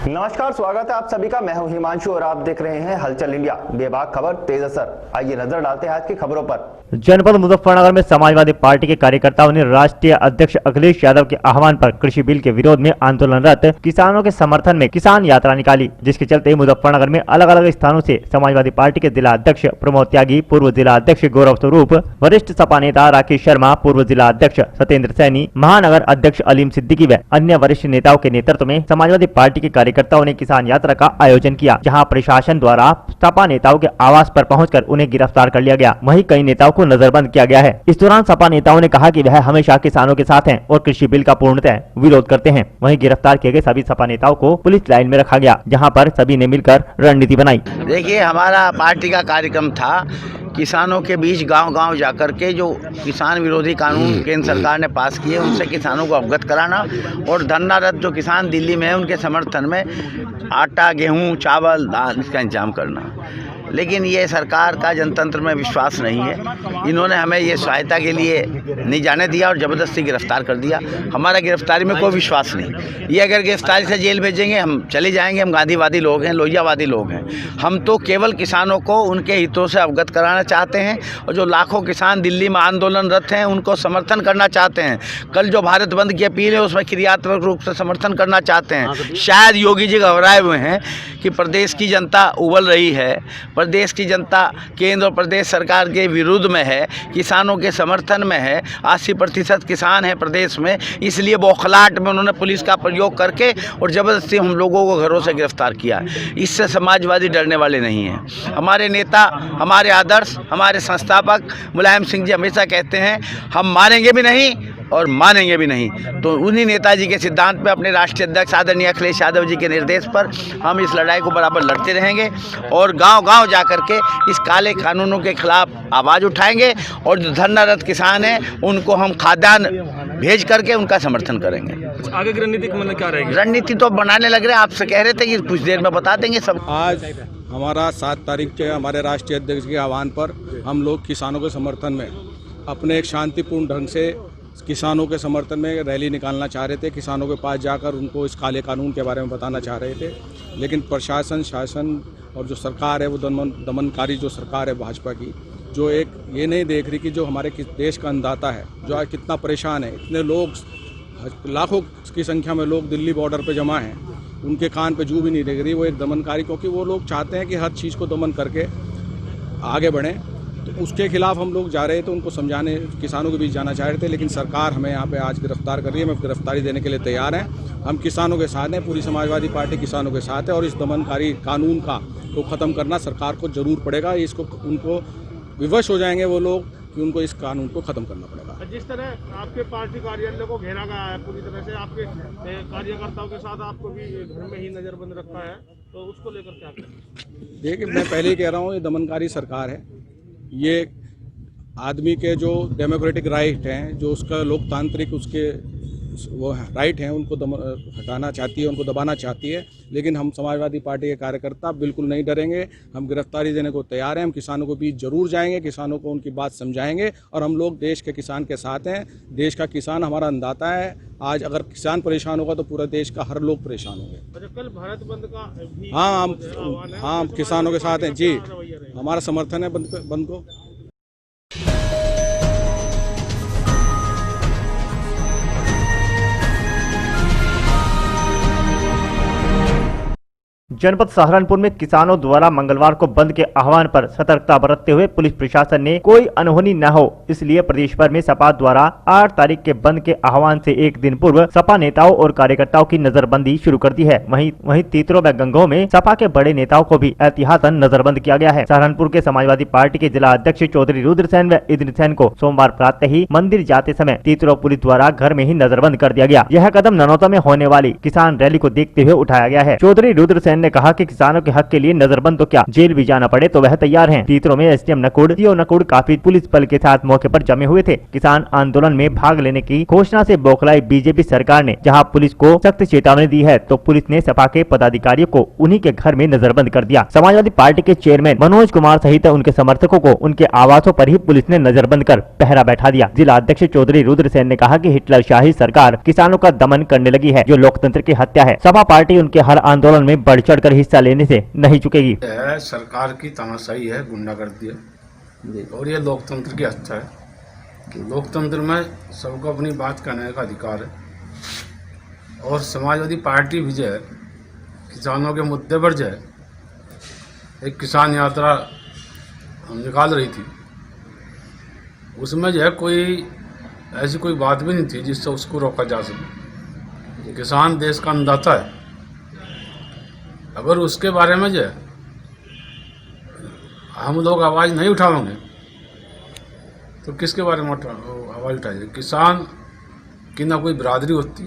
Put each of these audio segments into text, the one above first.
नमस्कार, स्वागत है आप सभी का। मैं हूं हिमांशु और आप देख रहे हैं हलचल इंडिया, बेबाक खबर तेज असर। आइए नजर डालते हैं आज की खबरों पर। जनपद मुजफ्फरनगर में समाजवादी पार्टी के कार्यकर्ताओं ने राष्ट्रीय अध्यक्ष अखिलेश यादव के आह्वान पर कृषि बिल के विरोध में आंदोलनरत किसानों के समर्थन में किसान यात्रा निकाली, जिसके चलते मुजफ्फरनगर में अलग अलग स्थानों से समाजवादी पार्टी के जिला अध्यक्ष प्रमोद त्यागी, पूर्व जिला अध्यक्ष गौरव स्वरूप, वरिष्ठ सपा नेता राकेश शर्मा, पूर्व जिला अध्यक्ष सत्येंद्र सैनी, महानगर अध्यक्ष अलीम सिद्दीकी व अन्य वरिष्ठ नेताओं के नेतृत्व में समाजवादी पार्टी के कार्यकर्ताओं ने किसान यात्रा का आयोजन किया, जहां प्रशासन द्वारा सपा नेताओं के आवास पर पहुंचकर उन्हें गिरफ्तार कर लिया गया। वहीं कई नेताओं को नजरबंद किया गया है। इस दौरान सपा नेताओं ने कहा कि वह हमेशा किसानों के साथ हैं और कृषि बिल का पूर्णतः विरोध करते हैं। वहीं गिरफ्तार किए गए सभी सपा नेताओं को पुलिस लाइन में रखा गया, जहां पर सभी ने मिलकर रणनीति बनाई। देखिए, हमारा पार्टी का कार्यक्रम था किसानों के बीच गांव-गांव जाकर के जो किसान विरोधी कानून केंद्र सरकार ने पास किए उनसे किसानों को अवगत कराना और धरनारत जो किसान दिल्ली में है उनके समर्थन में आटा, गेहूं, चावल, दाल इसका इंतजाम करना। लेकिन ये सरकार का जनतंत्र में विश्वास नहीं है। इन्होंने हमें ये सहायता के लिए नहीं जाने दिया और ज़बरदस्ती गिरफ्तार कर दिया। हमारा गिरफ्तारी में कोई विश्वास नहीं। ये अगर गिरफ्तारी से जेल भेजेंगे हम चले जाएंगे। हम गांधीवादी लोग हैं, लोहियावादी लोग हैं। हम तो केवल किसानों को उनके हितों से अवगत कराना चाहते हैं और जो लाखों किसान दिल्ली में आंदोलनरत हैं उनको समर्थन करना चाहते हैं। कल जो भारत बंद की अपील है उसमें क्रियात्मक रूप से समर्थन करना चाहते हैं। शायद योगी जी घबराए हुए हैं कि प्रदेश की जनता उबल रही है, प्रदेश की जनता केंद्र और प्रदेश सरकार के विरुद्ध में है, किसानों के समर्थन में है। 80% किसान हैं प्रदेश में, इसलिए बौखलाहट में उन्होंने पुलिस का प्रयोग करके और ज़बरदस्ती हम लोगों को घरों से गिरफ्तार किया। इससे समाजवादी डरने वाले नहीं हैं। हमारे नेता, हमारे आदर्श, हमारे संस्थापक मुलायम सिंह जी हमेशा कहते हैं हम मारेंगे भी नहीं और मानेंगे भी नहीं। तो उन्हीं नेताजी के सिद्धांत पे अपने राष्ट्रीय अध्यक्ष आदरणीय अखिलेश यादव जी के निर्देश पर हम इस लड़ाई को बराबर लड़ते रहेंगे और गांव-गांव जा कर के इस काले कानूनों के खिलाफ आवाज़ उठाएंगे और जो धरनारत किसान हैं उनको हम खाद्यान्न भेज करके उनका समर्थन करेंगे। आगे की रणनीति मतलब क्या रहेगी? रणनीति तो बनाने लग रहे हैं, आपसे कह रहे थे कि कुछ देर में बता देंगे सब। आज हमारा 7 तारीख के हमारे राष्ट्रीय अध्यक्ष के आह्वान पर हम लोग किसानों के समर्थन में अपने एक शांतिपूर्ण ढंग से किसानों के समर्थन में रैली निकालना चाह रहे थे। किसानों के पास जाकर उनको इस काले कानून के बारे में बताना चाह रहे थे, लेकिन प्रशासन, शासन और जो सरकार है वो दमनकारी जो सरकार है भाजपा की, जो एक ये नहीं देख रही कि जो हमारे देश का अन्नदाता है जो आज कितना परेशान है। इतने लोग, लाखों की संख्या में लोग दिल्ली बॉर्डर पे जमा हैं, उनके कान पे जू भी नहीं देख रही। वो एक दमनकारी, क्योंकि वो लोग चाहते हैं कि हर चीज़ को दमन करके आगे बढ़ें। तो उसके खिलाफ हम लोग जा रहे थे, उनको समझाने किसानों के बीच जाना चाह रहे थे, लेकिन सरकार हमें यहाँ पे आज गिरफ्तार कर रही है। हम गिरफ्तारी देने के लिए तैयार हैं। हम किसानों के साथ हैं, पूरी समाजवादी पार्टी किसानों के साथ है और इस दमनकारी कानून का को ख़त्म करना सरकार को ज़रूर पड़ेगा। इसको उनको विवश हो जाएंगे वो लोग कि उनको इस कानून को ख़त्म करना पड़ेगा। जिस तरह आपके पार्टी कार्यालय को घेरा गया है पूरी तरह से, आपके कार्यकर्ताओं के साथ आपको भी घर में ही नज़रबंद रखा है, तो उसको लेकर क्या करें? देखिए, मैं पहले ही कह रहा हूँ, ये दमनकारी सरकार है। ये आदमी के जो डेमोक्रेटिक राइट हैं, जो उसका लोकतांत्रिक उसके वो राइट हैं, उनको हटाना चाहती है, उनको दबाना चाहती है। लेकिन हम समाजवादी पार्टी के कार्यकर्ता बिल्कुल नहीं डरेंगे। हम गिरफ्तारी देने को तैयार हैं। हम किसानों के बीच जरूर जाएंगे, किसानों को उनकी बात समझाएंगे और हम लोग देश के किसान के साथ हैं। देश का किसान हमारा अन्नदाता है। आज अगर किसान परेशान होगा तो पूरा देश का हर लोग परेशान होंगे। कल भारत बंद का भी हाँ, हम किसानों के साथ हैं जी। हमारा समर्थन है बंद को। जनपद सहारनपुर में किसानों द्वारा मंगलवार को बंद के आह्वान पर सतर्कता बरतते हुए पुलिस प्रशासन ने कोई अनहोनी न हो, इसलिए प्रदेश भर में सपा द्वारा 8 तारीख के बंद के आह्वान से एक दिन पूर्व सपा नेताओं और कार्यकर्ताओं की नजरबंदी शुरू कर दी है। वहीं तीतरो व गंगोह में सपा के बड़े नेताओं को भी एहतियातन नजरबंद किया गया है। सहारनपुर के समाजवादी पार्टी के जिला अध्यक्ष चौधरी रुद्रसेन व इद्रिसेन को सोमवार प्रातः ही मंदिर जाते समय तीतरो पुलिस द्वारा घर में ही नजरबंद कर दिया गया। यह कदम ननौता में होने वाली किसान रैली को देखते हुए उठाया गया है। चौधरी रुद्रसेन ने ने कहा कि किसानों के हक के लिए नजरबंद तो क्या जेल भी जाना पड़े तो वह तैयार हैं। तीतरो में एसडीएम नकुड़, सीओ नकुड़ काफी पुलिस बल के साथ मौके पर जमे हुए थे। किसान आंदोलन में भाग लेने की घोषणा से बौखलाई बीजेपी सरकार ने जहां पुलिस को सख्त चेतावनी दी है तो पुलिस ने सपा के पदाधिकारियों को उन्हीं के घर में नजरबंद कर दिया। समाजवादी पार्टी के चेयरमैन मनोज कुमार सहित उनके समर्थकों को उनके आवासों पर ही पुलिस ने नजरबंद कर पहरा बैठा दिया। जिला अध्यक्ष चौधरी रुद्रसेन ने कहा कि हिटलरशाही सरकार किसानों का दमन करने लगी है, जो लोकतंत्र की हत्या है। सपा पार्टी उनके हर आंदोलन में बढ़ चढ़ कर हिस्सा लेने से नहीं चुकेगी। सरकार की तानाशाही है, गुंडागर्दी है और ये लोकतंत्र की हत्या है। लोकतंत्र में सबको अपनी बात कहने का अधिकार है और समाजवादी पार्टी भी जो है किसानों के मुद्दे पर जो है एक किसान यात्रा निकाल रही थी। उसमें जो है कोई ऐसी कोई बात भी नहीं थी जिससे उसको रोका जा सके। किसान देश का अन्नदाता है, अगर उसके बारे में जो है हम लोग आवाज़ नहीं उठाएंगे तो किसके बारे में आवाज़ उठाएंगे। किसान की ना कोई बिरादरी होती,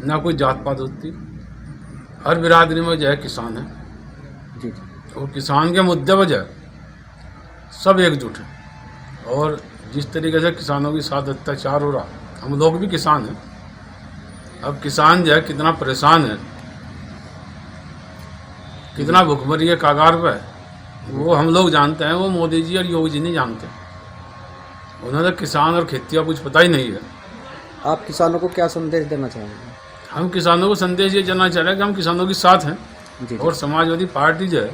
ना कोई जात पात होती, हर बिरादरी में जो है किसान है जी। और किसान के मुद्दे पर जो है सब एकजुट है और जिस तरीके से किसानों के साथ अत्याचार हो रहा, हम लोग भी किसान हैं। अब किसान जो है कितना परेशान है, कितना भुखमरी के कागार पर है, वो हम लोग जानते हैं, वो मोदी जी और योगी जी नहीं जानते। उन्हें तो किसान और खेती का कुछ पता ही नहीं है। आप किसानों को क्या संदेश देना चाहेंगे? हम किसानों को संदेश ये देना चाह रहे हैं कि हम किसानों के साथ हैं जी। और समाजवादी पार्टी जो है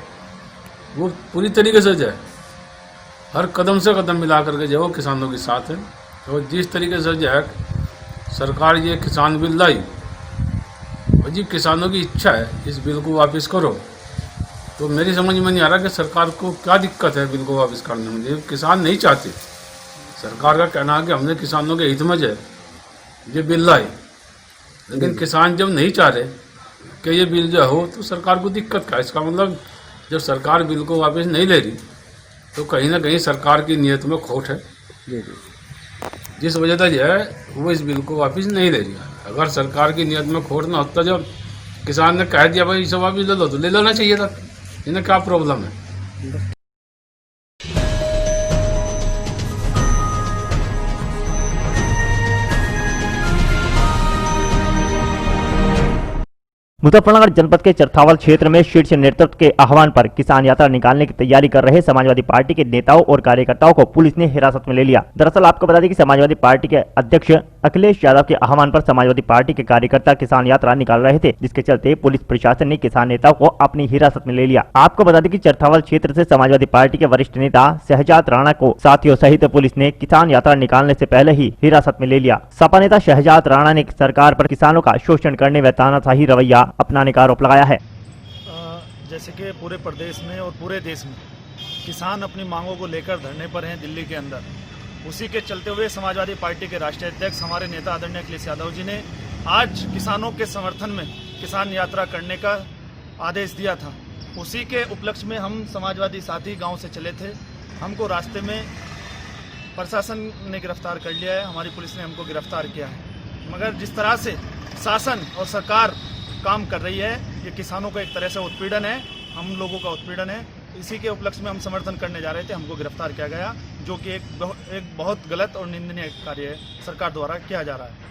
वो पूरी तरीके से जो है हर कदम से कदम मिला करके जो है वो किसानों के साथ है। और जिस तरीके से जो है सरकार ये किसान बिल लाई और जी किसानों की इच्छा है इस बिल को वापस करो, तो मेरी समझ में नहीं आ रहा कि सरकार को क्या दिक्कत है बिल को वापस करने में। ये किसान नहीं चाहते। सरकार का कहना है कि हमने किसानों के हित में जो है ये बिल लाई, लेकिन किसान जब नहीं चाह रहे कि ये बिल जो हो तो सरकार को दिक्कत क्या। इसका मतलब जब सरकार बिल को वापस नहीं ले रही तो कहीं ना कहीं सरकार की नीयत में खोट है जी। जिस वजह से जो है वो इस बिल को वापस नहीं ले रही है। अगर सरकार की नीयत में खोट ना होता, जब किसान ने कह दिया भाई इसे वापस ले लो तो ले लेना चाहिए था। इन्हें क्या प्रॉब्लम है। मुजफ्फरनगर जनपद के चरथावल क्षेत्र में शीर्ष नेतृत्व के आह्वान पर किसान यात्रा निकालने की तैयारी कर रहे समाजवादी पार्टी के नेताओं और कार्यकर्ताओं को पुलिस ने हिरासत में ले लिया। दरअसल आपको बता दें कि समाजवादी पार्टी के अध्यक्ष अखिलेश यादव के आह्वान पर समाजवादी पार्टी के कार्यकर्ता किसान यात्रा निकाल रहे थे, जिसके चलते पुलिस प्रशासन ने किसान नेताओं को अपनी हिरासत में ले लिया। आपको बता दें कि चरथावल क्षेत्र से समाजवादी पार्टी के वरिष्ठ नेता शहजाद राणा को साथियों सहित पुलिस ने किसान यात्रा निकालने से पहले ही हिरासत में ले लिया। सपा नेता शहजाद राणा ने सरकार पर किसानों का शोषण करने व तानाशाही रवैया अपनाने का आरोप लगाया है। जैसे कि पूरे प्रदेश में और पूरे देश में किसान अपनी मांगों को लेकर धरने पर हैं दिल्ली के अंदर, उसी के चलते हुए समाजवादी पार्टी के राष्ट्रीय अध्यक्ष हमारे नेता आदरणीय अखिलेश यादव जी ने आज किसानों के समर्थन में किसान यात्रा करने का आदेश दिया था। उसी के उपलक्ष्य में हम समाजवादी साथी गांव से चले थे। हमको रास्ते में प्रशासन ने गिरफ्तार कर लिया है, हमारी पुलिस ने हमको गिरफ्तार किया है। मगर जिस तरह से शासन और सरकार काम कर रही है, ये किसानों का एक तरह से उत्पीड़न है, हम लोगों का उत्पीड़न है। इसी के उपलक्ष्य में हम समर्थन करने जा रहे थे, हमको गिरफ्तार किया गया, जो कि एक बहुत गलत और निंदनीय कार्य है सरकार द्वारा किया जा रहा है।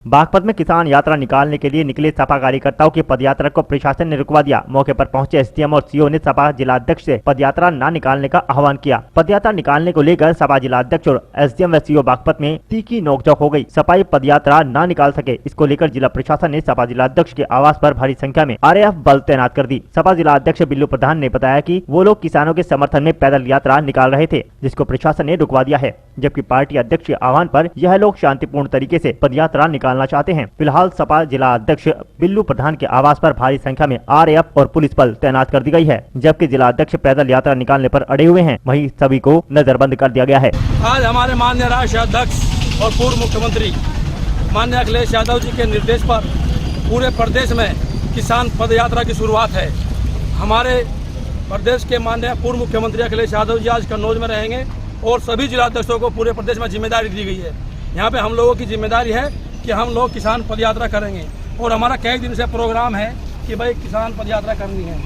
बागपत में किसान यात्रा निकालने के लिए निकले सपा कार्यकर्ताओं की पदयात्रा को प्रशासन ने रुकवा दिया। मौके पर पहुंचे एसडीएम और सीओ ने सपा जिलाध्यक्ष से पदयात्रा न निकालने का आह्वान किया। पदयात्रा निकालने को लेकर सपा जिलाध्यक्ष और एसडीएम व सीओ बागपत में तीखी नोकझोंक हो गई। सपाई पदयात्रा न निकाल सके, इसको लेकर जिला प्रशासन ने सपा जिलाध्यक्ष के आवास पर भारी संख्या में आरएएफ बल तैनात कर दी। सपा जिलाध्यक्ष बिल्लू प्रधान ने बताया कि वो लोग किसानों के समर्थन में पैदल यात्रा निकाल रहे थे, जिसको प्रशासन ने रुकवा दिया है, जबकि पार्टी अध्यक्ष के आह्वान पर यह लोग शांतिपूर्ण तरीके से पदयात्रा निकालना चाहते हैं। फिलहाल सपा जिला अध्यक्ष बिल्लू प्रधान के आवास पर भारी संख्या में आरएएफ और पुलिस बल तैनात कर दी गई है, जबकि जिला अध्यक्ष पैदल यात्रा निकालने पर अड़े हुए हैं। वहीं सभी को नजरबंद कर दिया गया है। आज हमारे माननीय राष्ट्रीय अध्यक्ष और पूर्व मुख्यमंत्री माननीय अखिलेश यादव जी के निर्देश पर पूरे प्रदेश में किसान पद यात्रा की शुरुआत है। हमारे प्रदेश के माननीय पूर्व मुख्यमंत्री अखिलेश यादव जी आज कन्नौज में रहेंगे और सभी जिलाध्यक्षों को पूरे प्रदेश में जिम्मेदारी दी गई है। यहाँ पे हम लोगों की जिम्मेदारी है कि हम लोग किसान पदयात्रा करेंगे और हमारा कई दिन से प्रोग्राम है कि भाई किसान पदयात्रा करनी है।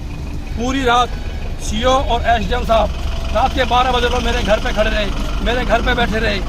पूरी रात सीओ और एसडीएम साहब रात के 12 बजे लोग मेरे घर पे खड़े रहे, मेरे घर पे बैठे रहे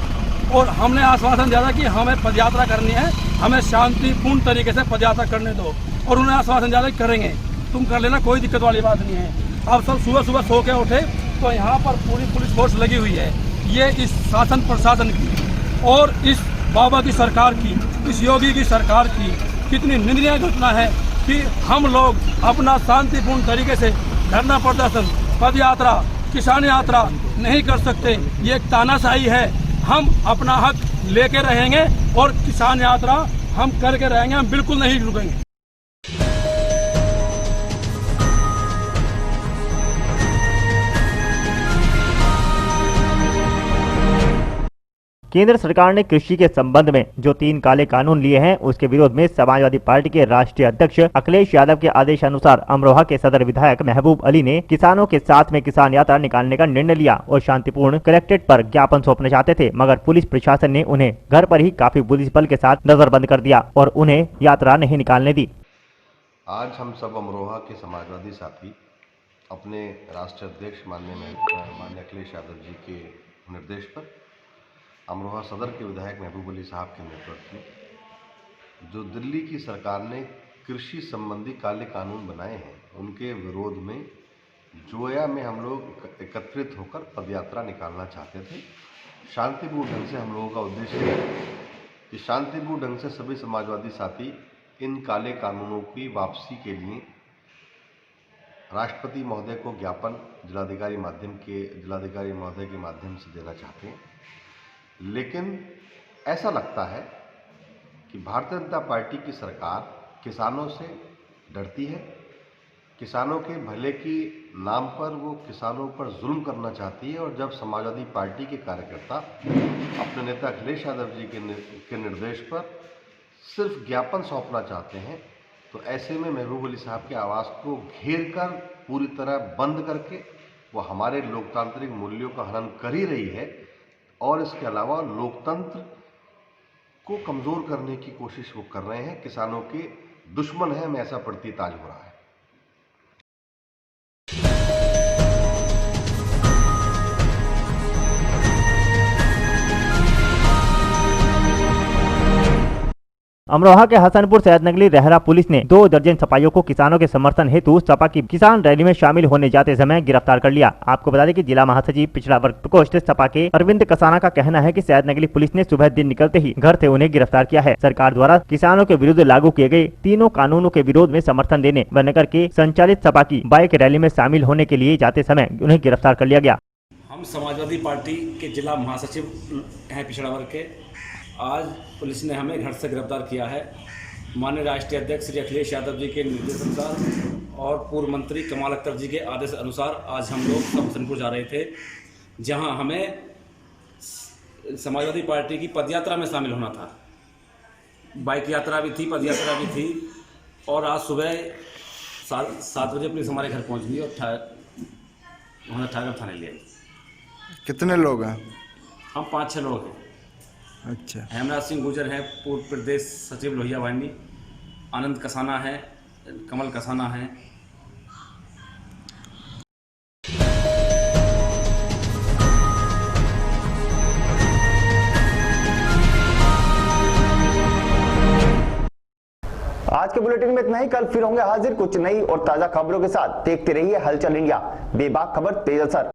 और हमने आश्वासन दिया था कि हमें पदयात्रा करनी है, हमें शांतिपूर्ण तरीके से पदयात्रा करने दो और उन्होंने आश्वासन दिया था कि करेंगे, तुम कर लेना, कोई दिक्कत वाली बात नहीं है। अब सब सुबह सुबह सो के उठे तो यहाँ पर पूरी पुलिस फोर्स लगी हुई है। ये इस शासन प्रशासन की और इस बाबा की सरकार की, इस योगी की सरकार की कितनी निंदनीय घटना है कि हम लोग अपना शांतिपूर्ण तरीके से धरना प्रदर्शन, पदयात्रा, किसान यात्रा नहीं कर सकते। ये एक तानाशाही है। हम अपना हक लेके रहेंगे और किसान यात्रा हम करके रहेंगे, हम बिल्कुल नहीं रुकेंगे। केंद्र सरकार ने कृषि के संबंध में जो 3 काले कानून लिए हैं उसके विरोध में समाजवादी पार्टी के राष्ट्रीय अध्यक्ष अखिलेश यादव के आदेशानुसार अमरोहा के सदर विधायक महबूब अली ने किसानों के साथ में किसान यात्रा निकालने का निर्णय लिया और शांतिपूर्ण कलेक्ट्रेट पर ज्ञापन सौंपना चाहते थे, मगर पुलिस प्रशासन ने उन्हें घर पर ही काफी पुलिस बल के साथ नजरबंद कर दिया और उन्हें यात्रा नहीं निकालने दी। आज हम सब अमरोहा के समाजवादी साथी अपने राष्ट्रीय अध्यक्ष माननीय अखिलेश यादव जी के निर्देश पर अमरोहा सदर के विधायक महबूब अली साहब के नेतृत्व में जो दिल्ली की सरकार ने कृषि संबंधी काले कानून बनाए हैं उनके विरोध में जोया में हम लोग एकत्रित होकर पदयात्रा निकालना चाहते थे। शांतिपूर्ण ढंग से हम लोगों का उद्देश्य है कि शांतिपूर्ण ढंग से सभी समाजवादी साथी इन काले कानूनों की वापसी के लिए राष्ट्रपति महोदय को ज्ञापन जिलाधिकारी महोदय के माध्यम से देना चाहते हैं। लेकिन ऐसा लगता है कि भारतीय जनता पार्टी की सरकार किसानों से डरती है, किसानों के भले की नाम पर वो किसानों पर जुल्म करना चाहती है और जब समाजवादी पार्टी के कार्यकर्ता अपने नेता अखिलेश यादव जी के निर्देश पर सिर्फ ज्ञापन सौंपना चाहते हैं तो ऐसे में महबूब अली साहब के आवास को घेर कर पूरी तरह बंद करके वो हमारे लोकतांत्रिक मूल्यों का हनन कर ही रही है और इसके अलावा लोकतंत्र को कमज़ोर करने की कोशिश वो कर रहे हैं। किसानों के दुश्मन हैं, हमें ऐसा प्रतीत आज हो रहा है। अमरोहा के हसनपुर सैयदनगली रहरा पुलिस ने 2 दर्जन सपाइयों को किसानों के समर्थन हेतु सपा की किसान रैली में शामिल होने जाते समय गिरफ्तार कर लिया। आपको बता दें कि जिला महासचिव पिछड़ा वर्ग प्रकोष्ठ सपा के अरविंद कसाना का कहना है कि सैयदनगली पुलिस ने सुबह दिन निकलते ही घर से उन्हें गिरफ्तार किया है। सरकार द्वारा किसानों के विरुद्ध लागू किए गए 3 कानूनों के विरोध में समर्थन देने व नगर के संचालित सपा की बाइक रैली में शामिल होने के लिए जाते समय उन्हें गिरफ्तार कर लिया गया। हम समाजवादी पार्टी के जिला महासचिव हैं पिछड़ा वर्ग के। आज पुलिस ने हमें घर से गिरफ्तार किया है। माननीय राष्ट्रीय अध्यक्ष श्री अखिलेश यादव जी के निर्देश अनुसार और पूर्व मंत्री कमाल अख्तर जी के आदेश अनुसार आज हम लोग हसनपुर जा रहे थे, जहां हमें समाजवादी पार्टी की पदयात्रा में शामिल होना था। बाइक यात्रा भी थी, पदयात्रा भी थी और आज सुबह 7 बजे पुलिस हमारे घर पहुंच गई और उन्होंने ठाकर थाने लिया। कितने लोग हैं? हम 5-6 लोग हैं। अच्छा। हेमराज सिंह गुर्जर है, पूर्व प्रदेश सचिव लोहिया वाहिनी, आनंद कसाना है, कमल कसाना है। आज के बुलेटिन में इतना ही। कल फिर होंगे हाजिर कुछ नई और ताजा खबरों के साथ। देखते रहिए हलचल इंडिया, बेबाक खबर तेज असर।